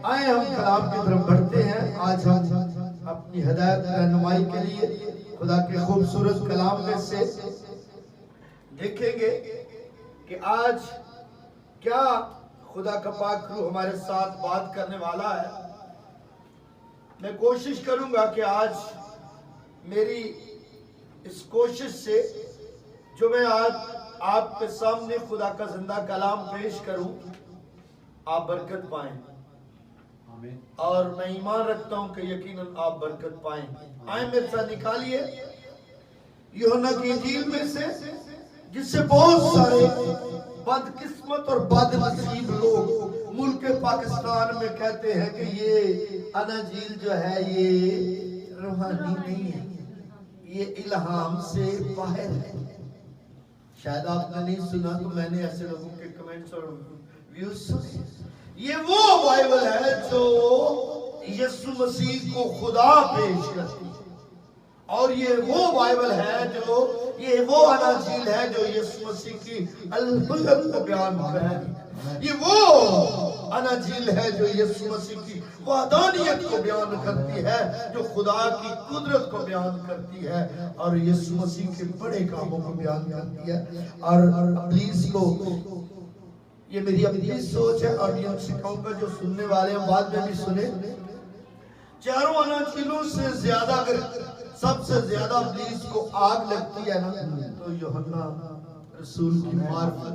آئے ہم کلام کی طرف بڑھتے ہیں. آج ہم اپنی ہدایت رہنمائی کے لیے خدا کے خوبصورت کلام میں سے دیکھیں گے کہ آج کیا خدا کا پاک روح ہمارے ساتھ بات کرنے والا ہے. میں کوشش کروں گا کہ آج میری اس کوشش سے جو میں آج آپ کے سامنے خدا کا زندہ کلام پیش کروں آپ برکت پائیں. اور میں ایمان رکھتا ہوں کہ یقیناً آپ برکت پائیں. آئیں میرے ساتھ نکالیے یوحنا کی انجیل میں سے جس سے بہت سارے بدقسمت اور بد نصیب لوگ ملک پاکستان میں کہتے ہیں کہ یہ اناجیل جو ہے یہ روحانی نہیں ہے, یہ الہام سے باہر ہے. شاید آپ نے نہیں سنا تو میں نے ایسے لوگوں کے کمنٹس اور ویوز سنے. یہ وہ بائبل ہے جو یسوع مسیح کو خدا پیش کرتی ہے, اور یہ وہ بائبل ہے جو یہ وہ اناجیل ہے جو یسوع مسیح کی الوہیت کو بیان کرتی ہے. یہ وہ اناجیل ہے جو یسوع مسیح کی وحدانیت کو بیان کرتی ہے, جو خدا کی قدرت کو بیان کرتی ہے اور یسوع مسیح کے بڑے کاموں کو بیان کرتی ہے. اور ابلیس کو, یہ میری اپنی سوچ ہے, آڈینس سے کہوں گا جو سننے والے ہیں بعد میں بھی سنے, چاروں اناجیلوں سے زیادہ اگر سب سے زیادہ ابلیس کو آگ لگتی ہے نا تو یوحنا رسول کی معرفت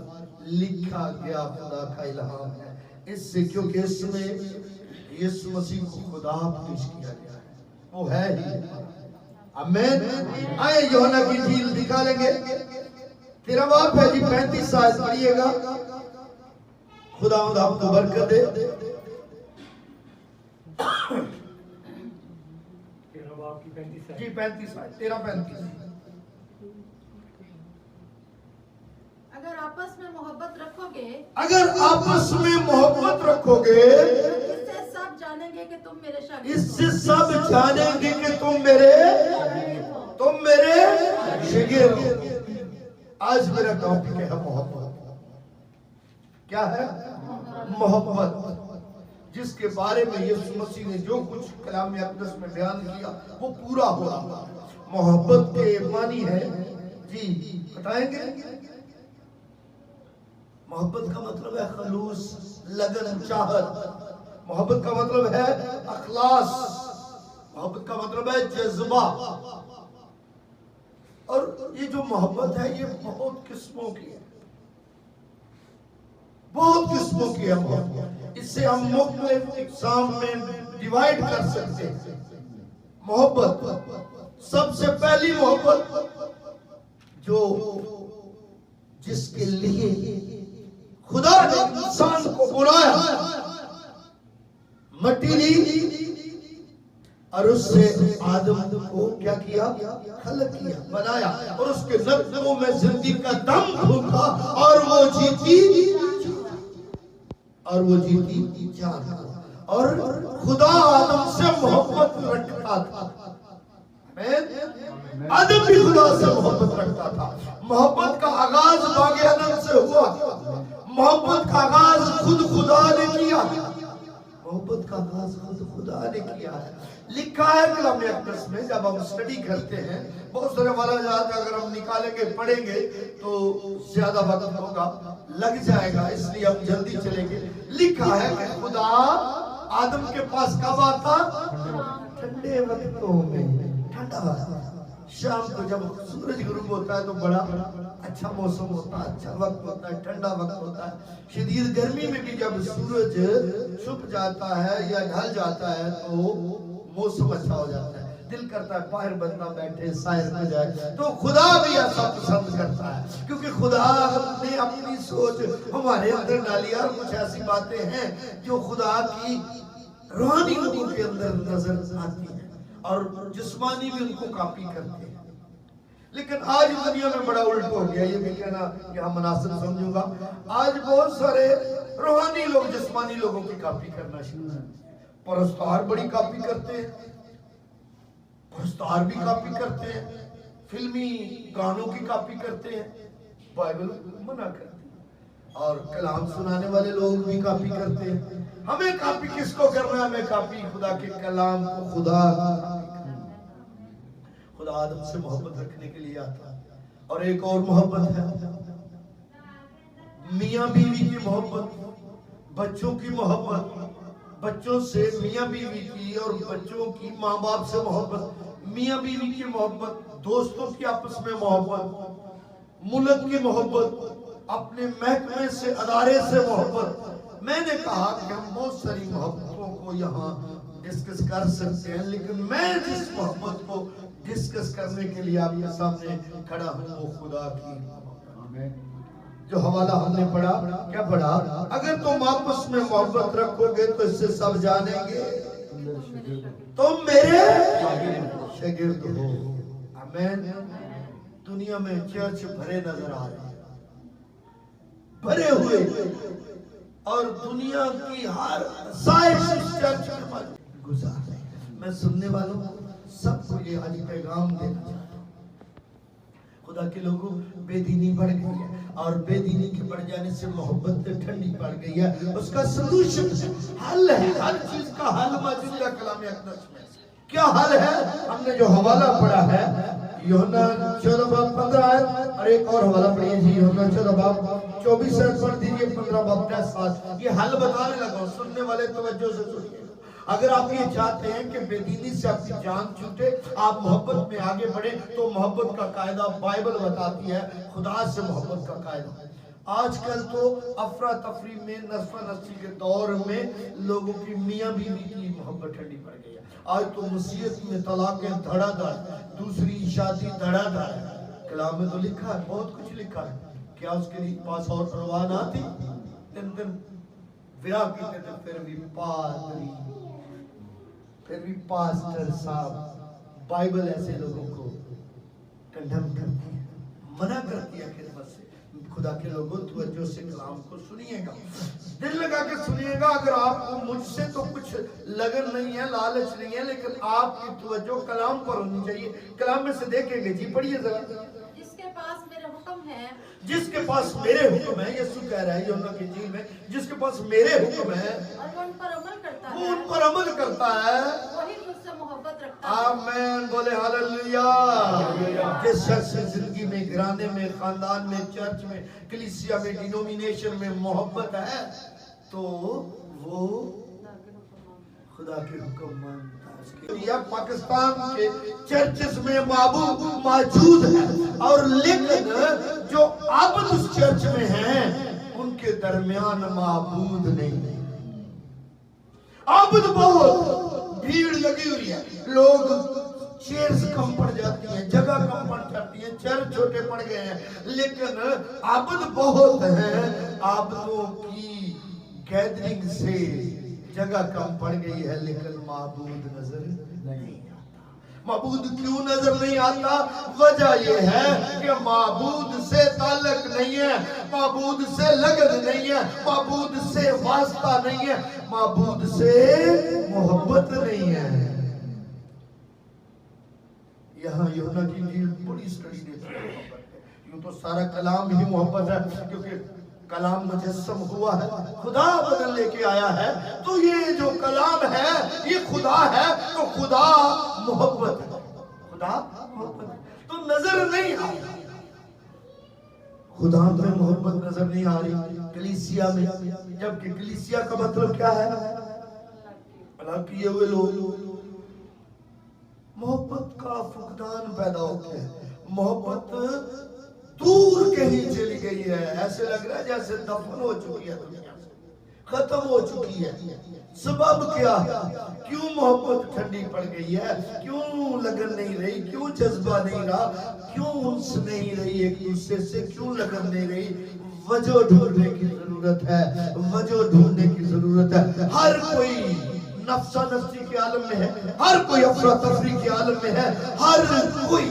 لکھا گیا خدا کا الہام ہے. اس سے کیونکہ اس میں یسوع مسیح کو خدا پیش کیا گیا ہے, وہ ہے ہی. آمین. آئے یوحنا کی انجیل نکالیں گے. 13 باب ہے جی 35 آیت پڑھیے گا. خدا آپ کو برکت دے. 13 باب کی 35 جی 35 آیت 13-35. اگر آپس میں محبت رکھو گے, اگر آپس میں محبت رکھو گے, اس سے سب جانیں گے کہ تم میرے شاگرد اس سے سب جانیں گے کہ تم میرے شاگرد ہو. آج میرا ٹاپک ہے محبت. کیا ہے؟ محبت. جس کے بارے میں یسوع مسیح نے جو کچھ کلام اقدس میں بیان کیا وہ پورا ہو رہا. محبت کے معنی ہے جی بتائیں گے. محبت کا مطلب ہے خلوص, لگن, چاہت. محبت کا مطلب ہے اخلاص. محبت کا مطلب ہے جذبہ. اور یہ جو محبت ہے یہ بہت قسموں کی ہے, بہت قسموں کی ہے محبت. اس سے ہم مختلف اقسام میں ڈیوائیڈ کر سکتے ہیں. محبت سب سے پہلی محبت جو جس کے لیے خدا نے انسان کو بنایا, مٹی لی اور اس سے آدم کو کیا کیا, خلق کیا, بنایا, اور اس کے نفسوں میں زندگی کا دم پھونکا اور وہ جیتی جان. اور خدا آدم سے محبت رکھتا تھا. آدم بھی خدا سے محبت رکھتا تھا. محبت کا آغاز باغ عدن سے ہوا. محبت کا آغاز خود خدا نے کیا. محبت کا آغاز خود خدا نے کیا ہے. لکھا ہے کلام اقدس میں, جب ہم اسٹڈی کرتے ہیں بہت سارے والا اگر ہم نکالیں گے پڑھیں گے تو زیادہ وقت ہوگا, لگ جائے گا, اس لیے ہم جلدی چلیں گے. لکھا ہے کہ خدا آدم کے پاس کب آتا؟ ٹھنڈے وقتوں میں. ٹھنڈا شام کو جب سورج غروب ہوتا ہے تو بڑا اچھا موسم ہوتا ہے, اچھا وقت ہوتا ہے, ٹھنڈا وقت ہوتا ہے. شدید گرمی میں بھی جب سورج چھپ جاتا ہے یا ڈھل جاتا ہے تو موسم اچھا ہو جاتا ہے. دل کرتا ہے باہر بندہ بیٹھے سائر میں جائے. تو خدا بھی ایسا پسند کرتا ہے کیونکہ خدا نے اپنی سوچ ہمارے اندر ڈالی اور کچھ ایسی باتیں ہیں جو خدا کی روحانی لوگوں کے اندر نظر آتی ہیں اور جسمانی بھی ان کو کاپی کرتے ہیں. لیکن آج دنیا میں بڑا الٹ ہو گیا. یہ بھی کہنا یہاں مناسب سمجھوں گا, آج بہت سارے روحانی لوگ جسمانی لوگوں کی کاپی کرنا شروع ہیں. پرستار بڑی کاپی کرتے ہیں, پرستار بھی کاپی کرتے ہیں, فلمی گانوں کی کاپی کرتے ہیں, بائبل منع کرتے ہیں, اور کلام سنانے والے لوگ بھی کاپی کرتے ہیں. ہمیں کاپی کس کو کرنا ہے؟ ہمیں کاپی خدا کے کلام کو خدا آدم سے محبت رکھنے کے لیے آتا ہے. اور ایک اور محبت ہے میاں بیوی کی محبت, بچوں کی محبت, بچوں سے میاں بیوی کی اور بچوں کی ماں باپ سے محبت, میاں بیوی کی محبت, دوستوں کی آپس میں محبت, ملک کی محبت, اپنے محکمے سے ادارے سے محبت. میں نے کہا کہ ہم بہت ساری محبتوں کو یہاں ڈسکس کر سکتے ہیں, لیکن میں جس محبت کو ڈسکس کرنے کے لیے آپ کے سامنے کھڑا ہوں وہ خدا کی. جو حوالہ ہم نے پڑھا, کیا پڑھا؟ اگر تم آپس میں محبت رکھو گے تو اس سے سب جانیں گے تم میرے شاگرد ہو. آمین. دنیا میں چرچ بھرے نظر آ رہے ہیں, بھرے ہوئے, اور دنیا کی ہر سائش اس چرچ میں گزار رہے ہیں. میں سننے والوں سب کو یہ آج پیغام دینا چاہتا ہوں. خدا کے لوگوں, بے دینی بڑھ گئی ہے, اور بے دینی کے بڑھ جانے سے محبت ٹھنڈی پڑ گئی ہے. اس کا سلوشن حل ہے, ہر چیز کا حل موجود ہے کلام اقدس میں. کیا حل ہے؟ ہم نے جو حوالہ پڑھا ہے یوحنا 14:15 اور ایک اور حوالہ پڑھیے جی, یوحنا 14:24 پڑھ دیجئے, 15:10. یہ حل بتانے لگا, سننے والے توجہ سے سنیے. اگر آپ یہ چاہتے ہیں کہ بے دینی سے اپنی جان چھوٹے, آپ محبت میں آگے بڑھیں, تو محبت کا قاعدہ بائبل بتاتی ہے, خدا سے محبت کا قاعدہ. آج کل تو افراتفری میں, نسفہ نسی کے دور میں لوگوں کی میاں بیوی کی محبت ٹھنڈی پڑ گئی ہے. آج تو مسیحیت میں طلاقیں دھڑا دھڑ, دوسری شادی دھڑا دھڑ. کلام میں تو لکھا ہے, بہت کچھ لکھا ہے. کیا اس کے لیے پاس اور پرواہ نہ تھی؟ دن بیاہ کیتے تھے, پھر بھی پادری, پھر بھی پاسٹر صاحب. بائبل ایسے لوگوں کو کنڈم کرتی ہے, منع کرتی ہے خدمت سے. خدا کے لوگوں توجہ سے کلام کو سنیے گا, دل لگا کے سنیے گا. اگر آپ کو مجھ سے تو کچھ لگن نہیں ہے, لالچ نہیں ہے, لیکن آپ کی توجہ کلام پر ہونی چاہیے. کلام میں سے دیکھیں گے جی, پڑھیے ذرا. جس کے پاس میرے حکم ہے, جس کے پاس میرے حکم ہے, یسوع کہہ رہا ہے یوحنا کی انجیل میں, جس کے پاس میرے حکم ہے اور وہ ان پر عمل کرتا وہ ہے, ان پر عمل کرتا ہے, وہی مجھ سے محبت رکھتا ہے. آمین. بولے ہاللویا. جس شخص سے زندگی میں, گھرانے میں, خاندان میں, چرچ میں, کلیسیا میں, ڈینومینیشن میں محبت ہے, تو وہ خدا کے حکم مانتا ہے. یا پاکستان کے چرچز میں معبود موجود ہے, اور لیکن جو عابد اس چرچ میں ہیں ان کے درمیان معبود نہیں. عابد بہت, بھیڑ لگی ہوئی ہے, لوگ چیئرز کم پڑ جاتی ہیں, جگہ کم پڑ جاتی ہیں, چرچ چھوٹے پڑ گئے ہیں, لیکن عابد بہت ہیں. عابدوں کی گیدرنگ سے جگہ کم پڑ گئی ہے, لیکن معبود نظر نہیں آتا. معبود کیوں نظر نہیں آتا؟ وجہ یہ ہے کہ معبود سے تعلق نہیں ہے, معبود سے لگن نہیں ہے, معبود سے واسطہ نہیں ہے, معبود سے محبت نہیں ہے. یہاں یوحنا کی انجیل بڑی سٹڈی دیتی ہے محبت ہے. یوں تو سارا کلام ہی محبت ہے, کیونکہ کلام مجسم ہوا ہے, خدا بدل لے کے آیا ہے. تو یہ جو کلام ہے یہ خدا ہے, تو خدا محبت ہے, خدا محبت ہے. تو نظر نہیں آ رہی, خدا میں محبت نظر نہیں آ رہی کلیسیا میں, جبکہ کلیسیا کا مطلب کیا ہے؟ اللہ کیے ہوئے لوگ. محبت کا فقدان پیدا ہو گیا ہے, محبت دور کہیں چلی گئی ہے. ایسے لگ رہا ہے جیسے دفن ہو چکی ہے, دنیا سے ختم ہو چکی ہے. سبب کیا ہے؟ کیوں محبت ٹھنڈی پڑ گئی ہے؟ کیوں لگن نہیں رہی؟ کیوں جذبہ نہیں رہا؟ کیوں انس نہیں رہی ایک دوسرے سے؟ کیوں لگن نہیں رہی؟ وجہ ڈھونڈنے کی ضرورت ہے, وجہ ڈھونڈنے کی ضرورت ہے. ہر کوئی نفسہ نفسی کے عالم میں ہے, ہر کوئی افراتفری کے عالم میں ہے, ہر کوئی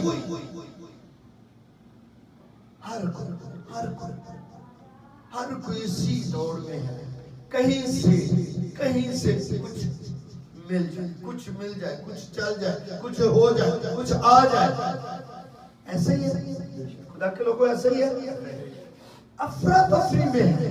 اسی دوڑ میں ہے. کہیں سے کچھ مل جائے, کچھ چل جائے, کچھ ہو جائے, کچھ آ جائے. ایسا ہی ہے خدا کے لوگوں, ایسا ہی ہے. افراتفری میں ہے,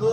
2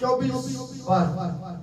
24:12।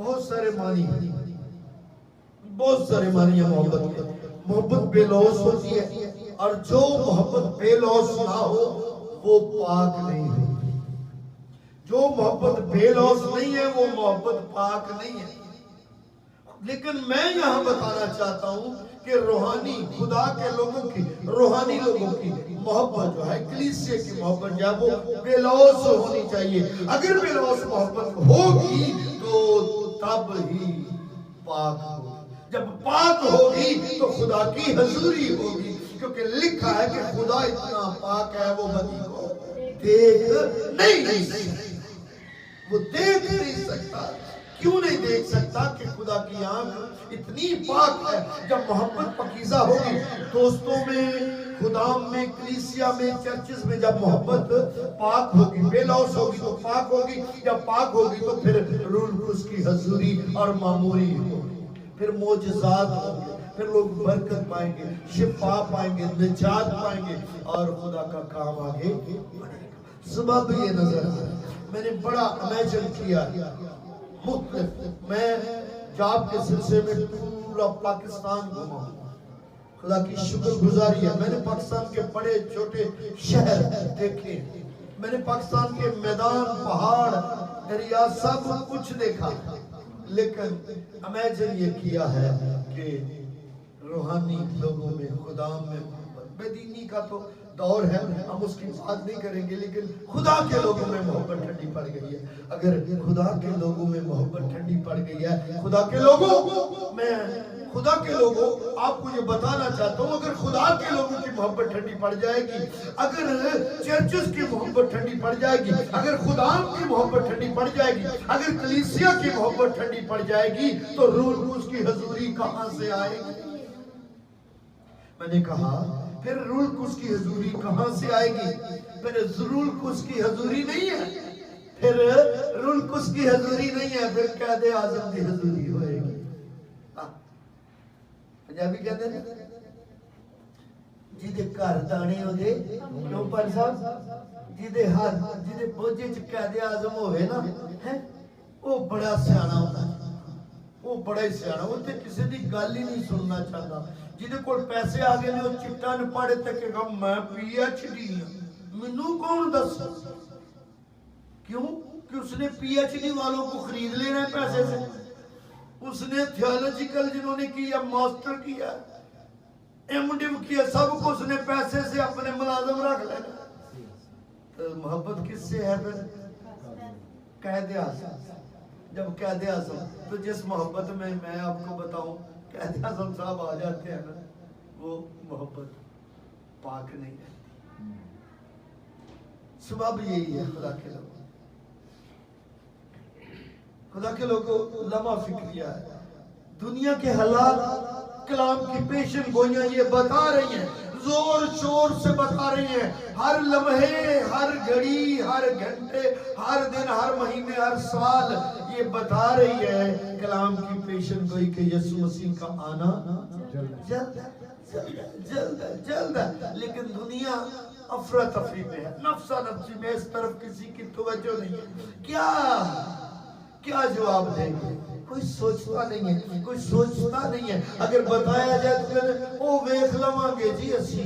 بہت سارے معنی ہیں، بہت سارے معنی ہیں محبت کے. محبت بے لوث ہوتی ہے، اور جو محبت بے لوث نہ ہو وہ پاک نہیں ہوتی. جو محبت بے لوث نہیں ہے وہ محبت پاک نہیں ہے. لیکن میں یہاں بتانا چاہتا ہوں کہ روحانی خدا کے لوگوں کی، روحانی لوگوں کی محبت جو ہے، کلیسیا کی محبت جو ہے وہ بے لوث ہونی چاہیے. اگر بے لوث محبت ہوگی تو تب ہی پاک ہوگی. جب پاک ہوگی تو خدا کی حضوری ہوگی، کیونکہ لکھا ہے کہ خدا اتنا پاک ہے وہ بدی کو دیکھ نہیں سکتا. وہ دیکھ نہیں سکتا. کیوں نہیں دیکھ سکتا؟ کہ خدا کی آنکھ اتنی پاک ہے. جب محبت پاکیزہ ہوگی دوستوں میں، خدا میں، کلیسیا میں، چرچز میں، جب محبت پاک ہوگی، بے لوث ہوگی تو پاک ہوگی. جب پاک ہوگی تو پھر روح القدس کی حضوری اور معموری ہوگی، پھر معجزات ہوں گے، پھر لوگ برکت پائیں گے، شفا پائیں گے، نجات پائیں گے، اور خدا کا کام آگے بڑھے گا. سبب یہ نظر آ رہا ہے. میں نے بڑا امیجن کیا مختلف. میں جاب کے سلسلے میں پورا پاکستان گھوما ہوں. خدا کی شکر گزاری ہے. میں نے پاکستان کے بڑے چھوٹے شہر دیکھے. میں نے پاکستان کے میدان، پہاڑ، دریا سب کچھ دیکھا. لیکن امیجن یہ کیا ہے کہ روحانی لوگوں میں، خدا میں محبت. بے دینی کا تو دور ہے، ہم اس کی بات نہیں کریں گے، لیکن خدا کے لوگوں میں محبت ٹھنڈی پڑ گئی ہے. اگر خدا کے لوگوں میں محبت ٹھنڈی پڑ گئی ہے، خدا کے لوگوں میں، خدا کے لوگوں، آپ کو یہ بتانا چاہتا ہوں، اگر خدا کے لوگوں کی محبت ٹھنڈی پڑ جائے گی، اگر چرچز کی محبت ٹھنڈی پڑ جائے گی، اگر خدا کی محبت ٹھنڈی پڑ جائے گی، اگر کلیسیا کی محبت ٹھنڈی پڑ جائے گی، تو روح القدس کی حضوری کہاں سے آئے گی؟ میں نے کہا پھر روح القدس کی حضوری کہاں سے آئے گی؟ پھر روح القدس کی حضوری نہیں ہے، پھر روح القدس کی حضوری نہیں ہے، پھر قائد اعظم کی حضوری ہوئے گی. پنجابی کہتے ہیں جیدے گھر دانے ہو دے، کیوں پر صاحب، جیدے ہاتھ، جیدے بوجھے چ قائد اعظم ہوئے نا، وہ بڑا سیانا ہوتا ہے. وہ بڑا ہی سیانا، وہ تے کسی دی گل ہی نہیں سننا چاہتا. جیدے کول پیسے آگے نے وہ چٹا نہ پڑھے تے کہ میں پی ایچ ڈی ہوں، منو کون دس؟ کیوں کہ اس نے پی ایچ ڈی والوں کو خرید لینا ہے پیسے سے. اس نے تھیولوجیکل جنہوں نے کیا، ماسٹر کیا، ایم ڈی کیا، سب کو اس نے پیسے سے اپنے ملازم رکھ لینا. تو محبت کس سے ہے پھر؟ قائد اعظم. جب قائد اعظم، تو جس محبت میں میں آپ کو بتاؤں قائد اعظم صاحب آ جاتے ہیں نا، وہ محبت پاک نہیں رہتی. سبب یہی ہے. خدا کے لوگوں لمحہ فکریہ ہے. دنیا کے حالات کلام کی پیشن گوئیاں یہ بتا رہی ہیں، زور شور سے بتا رہی ہیں. ہر لمحے، ہر گھڑی، ہر گھنٹے، ہر دن، ہر مہینے، ہر سال یہ بتا رہی ہے کلام کی پیشن گوئی کہ یسوع مسیح کا آنا جلد ہے. لیکن دنیا افراتفری میں ہے، نفسا نفسی میں، اس طرف کسی کی توجہ نہیں ہے. کیا جواب دیں گے؟ کوئی سوچتا نہیں ہے، کوئی سوچتا نہیں ہے. اگر بتایا جائے تو کہتے او ویکھ لواں گے جی اسی.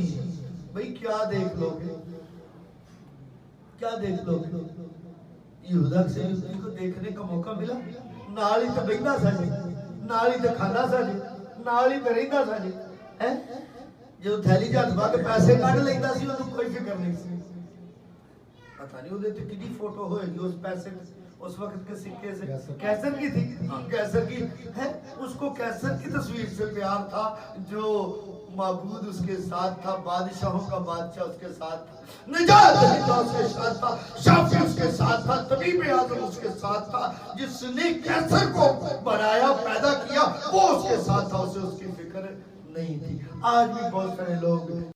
بھئی کیا دیکھ لو گے؟ کیا دیکھ لو گے؟ یہودا سے یہودی کو دیکھنے کا موقع ملا، نال ہی تے بہندا سا جی، نال ہی تے کھانا سا جی، نال ہی تے رہندا سا جی. جو تھیلی چ ہاتھ پا کے پیسے کڈ لیندا سی اونوں کوئی فکر نہیں سی. پتہ نہیں اودے تے کڈی فوٹو ہوئے گی اس پیسے، اس وقت کے سکے سے. کیسر کی تھی، کیسر کی ہے. اس کو کیسر کی تصویر سے پیار تھا، جو معبود اس کے ساتھ تھا، بادشاہوں کا بادشاہ اس کے ساتھ تھا، نجات دہندہ اس کے ساتھ تھا، شافی اس کے ساتھ تھا، طبیب اعظم اس کے ساتھ تھا. جس نے کیسر کو بنایا، پیدا کیا، وہ اس کے ساتھ تھا. اسے اس کی فکر نہیں تھی. آج بھی بہت سارے لوگ